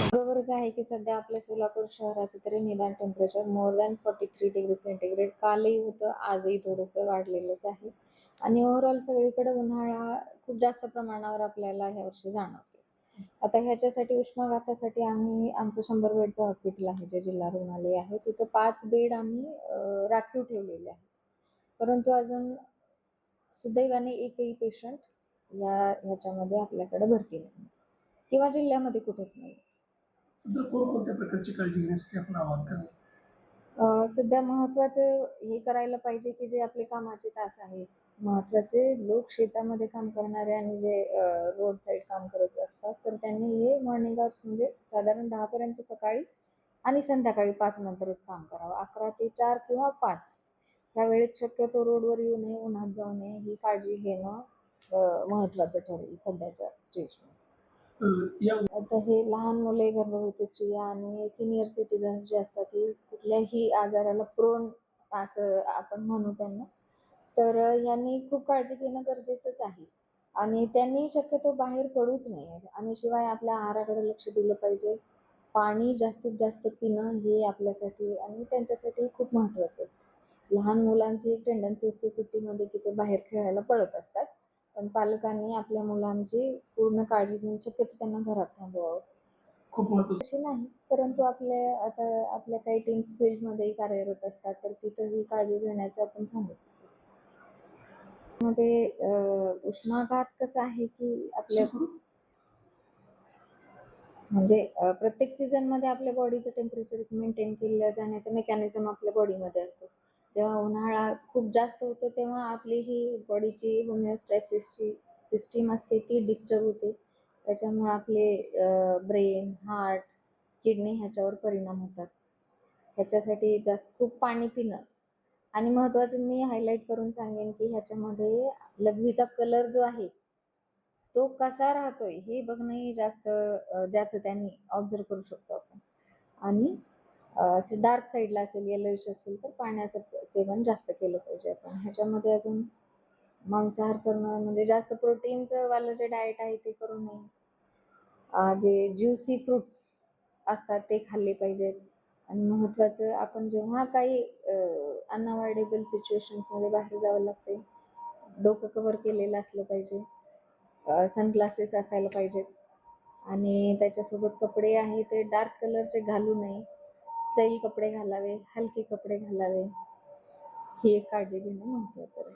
बरोबरच आहे की सध्या आपल्या सोलापूर शहराचं तरी निदान टेम्परेचर मोर दॅन 43°C कालही होतं, आजही थोडंसं वाढलेलंच आहे. आणि ओव्हरऑल सगळीकडे उन्हाळा खूप जास्त प्रमाणावर आपल्याला ह्यावर्षी जाणवते. आता ह्याच्यासाठी उष्माघातासाठी आम्ही आमचं 100 बेडचं हॉस्पिटल आहे, जे जिल्हा रुग्णालय आहे, तिथं 5 बेड आम्ही राखीव ठेवलेले आहे. परंतु अजून सुदैवाने एकही पेशंट ह्याच्यामध्ये आपल्याकडे भरती नाही किंवा जिल्ह्यामध्ये कुठेच नाही. तर कोणकोणत्या प्रकारची काळजी घेण्यासाठी आपण आवाहन कराल? सध्या महत्त्वाचं हे करायला पाहिजे की जे आपले कामाचे तास आहेत, महत्त्वाचे लोक शेतामध्ये काम करणारे आणि जे रोड साईड काम करत असतात, तर त्यांनी हे मॉर्निंग आवर्स म्हणजे साधारण 10 पर्यंत सकाळी आणि संध्याकाळी 5 नंतरच काम करावं. 11 ते 4 किंवा 5 ह्या वेळेत शक्यतो रोडवर येऊ नये, उन्हात जाऊ नये ही काळजी घेणं महत्त्वाचं ठरेल सध्याच्या स्टेजवर. या आता हे लहान मुले, गर्भवती स्त्रिया आणि सिनियर सिटिझन्स जे असतात, हे कुठल्याही आजाराला प्रोन असं आपण म्हणू त्यांना. तर ह्यांनी खूप काळजी घेणं गरजेचंच आहे आणि त्यांनी शक्यतो बाहेर पडूच नये आणि शिवाय आपल्या आहाराकडे लक्ष दिलं पाहिजे. पाणी जास्तीत जास्त पिणं हे आपल्यासाठी आणि त्यांच्यासाठी खूप महत्त्वाचं असतं. लहान मुलांची एक टेंडन्सी असते सुट्टीमध्ये की ते बाहेर खेळायला पळत असतात. पण पालकांनी आपल्या मुलांची पूर्ण काळजी घेऊन शक्यतो त्यांना घरात थांबवावं. खूप महत्वाचं. अशी नाही, परंतु आपल्या काही टीम्स फील्डमध्येही कार्यरत असतात, तर तिथंही काळजी घेण्याचं आपण सांगितलंच असतं. उष्माघात कसा आहे की आपल्या म्हणजे प्रत्येक सीझनमध्ये आपल्या बॉडीचं टेम्परेचर मेंटेन केलं जाण्याचा मेकॅनिझम आपल्या बॉडीमध्ये असतो. जेव्हा उन्हाळा खूप जास्त होतो तेव्हा आपली ही बॉडीची होमिओस्टॅसिसची सिस्टीम असते ती डिस्टर्ब होते. त्याच्यामुळे आपले ब्रेन, हार्ट, किडनी ह्याच्यावर परिणाम होतात. ह्याच्यासाठी खूप पाणी पिणं आणि महत्त्वाचं मी हायलाइट करून सांगेन की ह्याच्यामध्ये लघवीचा कलर जो आहे तो कसा राहतोय हे बघणंही जास्त ज्याचं त्यांनी ऑब्झर्व करू शकतो आपण. आणि डार्क साईडला असेल, येलोइश असेल तर पाण्याचं सेवन जास्त केलं पाहिजे आपण. ह्याच्यामध्ये अजून मांसाहार करणं म्हणजे जास्त प्रोटीनचं वालं जे डाएट आहे ते करू नये. जे ज्युसी फ्रुट्स असतात ते खाल्ले पाहिजेत आणि महत्त्वाचं आपण जेव्हा काही अनअवॉइडेबल सिच्युएशन्समध्ये बाहेर जावं लागते, डोकं कव्हर केलेलं असलं पाहिजे. सनग्लासेस असायला पाहिजेत आणि त्याच्यासोबत कपडे आहे ते डार्क कलरचे घालू नये. सैल कपडे घालावे, हलके कपडे घालावे. ही एक काळजी घेणं महत्त्वाचं आहे.